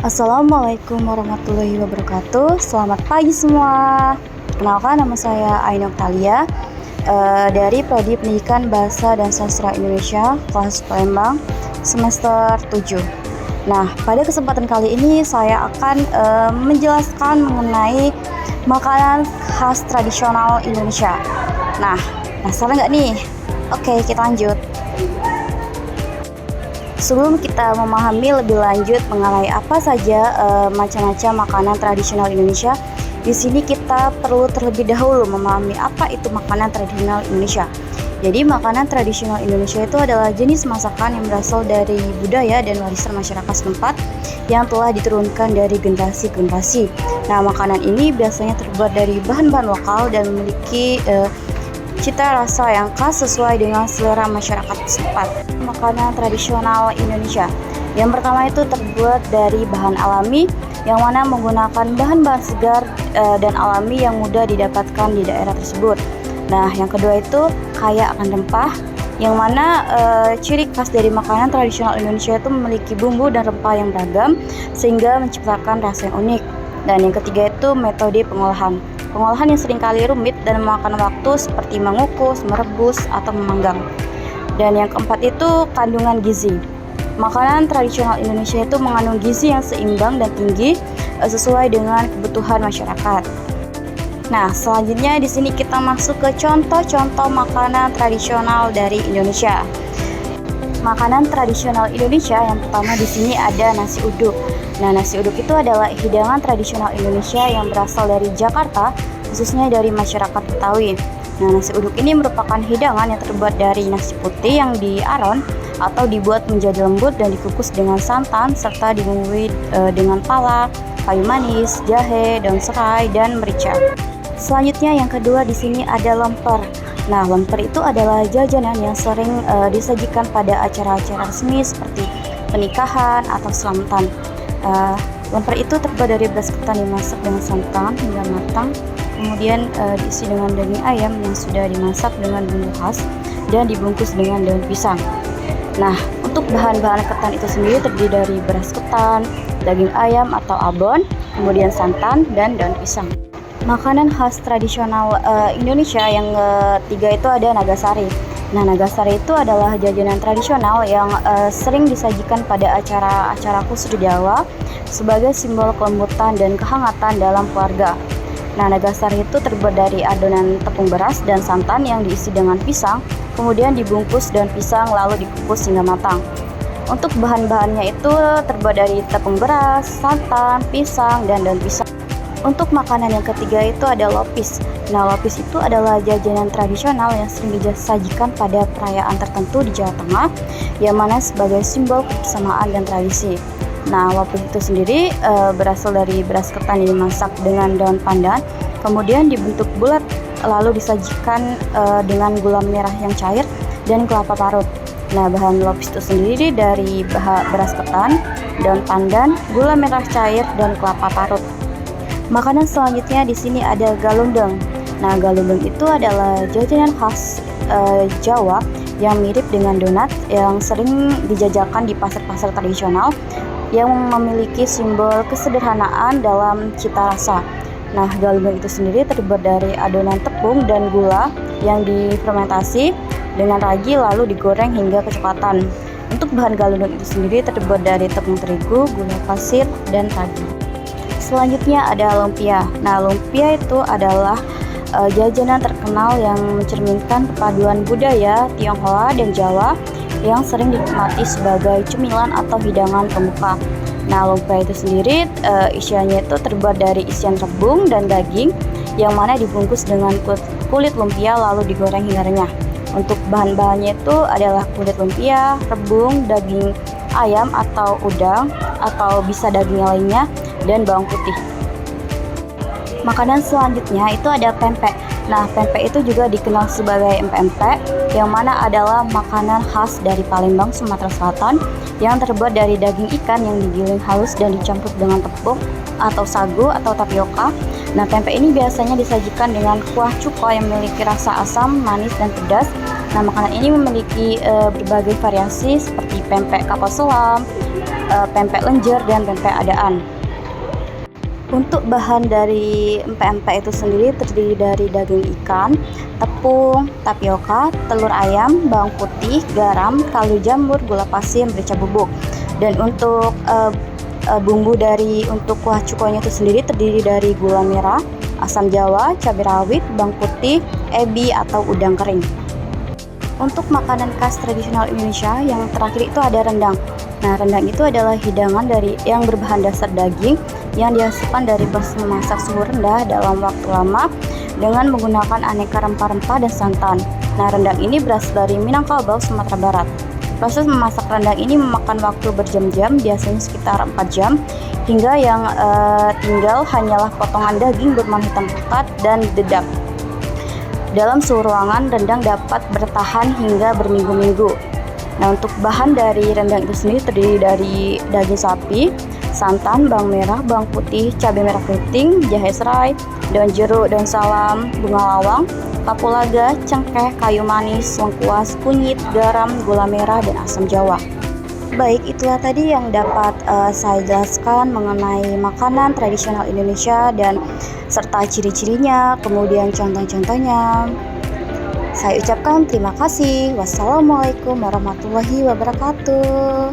Assalamualaikum warahmatullahi wabarakatuh. Selamat pagi semua. Kenalkan, nama saya Aina Octalia dari Prodi Pendidikan Bahasa dan Sastra Indonesia kelas Palembang semester 7. Nah, pada kesempatan kali ini saya akan menjelaskan mengenai makanan khas tradisional Indonesia. Nah, penasaran nggak nih? Oke, kita lanjut. Sebelum kita memahami lebih lanjut mengenai apa saja macam-macam makanan tradisional Indonesia, di sini kita perlu terlebih dahulu memahami apa itu makanan tradisional Indonesia. Jadi makanan tradisional Indonesia itu adalah jenis masakan yang berasal dari budaya dan warisan masyarakat setempat yang telah diturunkan dari generasi ke generasi. Nah, makanan ini biasanya terbuat dari bahan-bahan lokal dan memiliki cita rasa yang khas sesuai dengan selera masyarakat setempat. Makanan tradisional Indonesia yang pertama itu terbuat dari bahan alami, yang mana menggunakan bahan-bahan segar dan alami yang mudah didapatkan di daerah tersebut. Nah, yang kedua itu kaya akan rempah, yang mana ciri khas dari makanan tradisional Indonesia itu memiliki bumbu dan rempah yang beragam sehingga menciptakan rasa yang unik. Dan yang ketiga itu metode pengolahan. Pengolahan yang seringkali rumit dan memakan waktu seperti mengukus, merebus, atau memanggang. Dan yang keempat itu kandungan gizi. Makanan tradisional Indonesia itu mengandung gizi yang seimbang dan tinggi sesuai dengan kebutuhan masyarakat. Nah, selanjutnya di sini kita masuk ke contoh-contoh makanan tradisional dari Indonesia. Makanan tradisional Indonesia yang pertama di sini ada nasi uduk. Nah, nasi uduk itu adalah hidangan tradisional Indonesia yang berasal dari Jakarta, khususnya dari masyarakat Betawi. Nah, nasi uduk ini merupakan hidangan yang terbuat dari nasi putih yang diaron atau dibuat menjadi lembut dan dikukus dengan santan serta dibumbui dengan pala, kayu manis, jahe, daun serai, dan merica. Selanjutnya yang kedua di sini ada lemper. Nah, lemper itu adalah jajanan yang sering disajikan pada acara-acara resmi seperti pernikahan atau selamatan. Lemper itu terbuat dari beras ketan dimasak dengan santan hingga matang, kemudian diisi dengan daging ayam yang sudah dimasak dengan bumbu khas dan dibungkus dengan daun pisang. Nah, untuk bahan-bahan ketan itu sendiri terdiri dari beras ketan, daging ayam atau abon, kemudian santan dan daun pisang. Makanan khas tradisional Indonesia yang ketiga itu ada nagasari. Nah, nagasari itu adalah jajanan tradisional yang sering disajikan pada acara-acara khusus di Jawa sebagai simbol kelembutan dan kehangatan dalam keluarga. Nah, nagasari itu terbuat dari adonan tepung beras dan santan yang diisi dengan pisang, kemudian dibungkus daun pisang lalu dikukus hingga matang. Untuk bahan-bahannya itu terbuat dari tepung beras, santan, pisang, dan daun pisang. Untuk makanan yang ketiga itu ada lopis. Nah, lopis itu adalah jajanan tradisional yang sering disajikan pada perayaan tertentu di Jawa Tengah, yang mana sebagai simbol kebersamaan dan tradisi. Nah, lopis itu sendiri berasal dari beras ketan yang dimasak dengan daun pandan, kemudian dibentuk bulat, lalu disajikan dengan gula merah yang cair dan kelapa parut. Nah, bahan lopis itu sendiri dari beras ketan, daun pandan, gula merah cair, dan kelapa parut. Makanan selanjutnya di sini ada galungdeng. Nah, galungdeng itu adalah jajanan khas Jawa yang mirip dengan donat yang sering dijajakan di pasar-pasar tradisional yang memiliki simbol kesederhanaan dalam cita rasa. Nah, galungdeng itu sendiri terbuat dari adonan tepung dan gula yang difermentasi dengan ragi lalu digoreng hingga kecoklatan. Untuk bahan galungdeng itu sendiri terbuat dari tepung terigu, gula pasir, dan ragi. Selanjutnya ada lumpia. Nah, lumpia itu adalah jajanan terkenal yang mencerminkan perpaduan budaya Tionghoa dan Jawa yang sering dinikmati sebagai cemilan atau hidangan pembuka. Nah, lumpia itu sendiri isiannya itu terbuat dari isian rebung dan daging yang mana dibungkus dengan kulit lumpia lalu digoreng hingga renyah. Untuk bahan-bahannya itu adalah kulit lumpia, rebung, daging ayam atau udang atau bisa daging lainnya, dan bawang putih. Makanan selanjutnya itu ada pempek. Nah, pempek itu juga dikenal sebagai empek-empek, yang mana adalah makanan khas dari Palembang, Sumatera Selatan, yang terbuat dari daging ikan yang digiling halus dan dicampur dengan tepung atau sagu atau tapioka. Nah, pempek ini biasanya disajikan dengan kuah cuko yang memiliki rasa asam, manis, dan pedas. Nah, makanan ini memiliki berbagai variasi seperti pempek kapal selam, pempek lenjer, dan pempek adaan. Untuk bahan dari empek-empek itu sendiri terdiri dari daging ikan, tepung, tapioka, telur ayam, bawang putih, garam, kaldu jamur, gula pasir, merica bubuk. Dan untuk bumbu untuk kuah cukonya itu sendiri terdiri dari gula merah, asam jawa, cabai rawit, bawang putih, ebi atau udang kering. Untuk makanan khas tradisional Indonesia yang terakhir itu ada rendang. Nah, rendang itu adalah hidangan yang berbahan dasar daging yang dihasilkan dari proses memasak suhu rendah dalam waktu lama dengan menggunakan aneka rempah-rempah dan santan. Nah, rendang ini berasal dari Minangkabau, Sumatera Barat. Proses memasak rendang ini memakan waktu berjam-jam, biasanya sekitar 4 jam, hingga yang tinggal hanyalah potongan daging berwarna hitam pekat dan dedap. Dalam suhu ruangan, rendang dapat bertahan hingga berminggu-minggu. Nah, untuk bahan dari rendang itu sendiri terdiri dari daging sapi, santan, bawang merah, bawang putih, cabai merah keriting, jahe serai, daun jeruk, daun salam, bunga lawang, kapulaga, cengkeh, kayu manis, lengkuas, kunyit, garam, gula merah, dan asam jawa. Baik, itulah tadi yang dapat saya jelaskan mengenai makanan tradisional Indonesia dan serta ciri-cirinya, kemudian contoh-contohnya. Saya ucapkan terima kasih. Wassalamualaikum warahmatullahi wabarakatuh.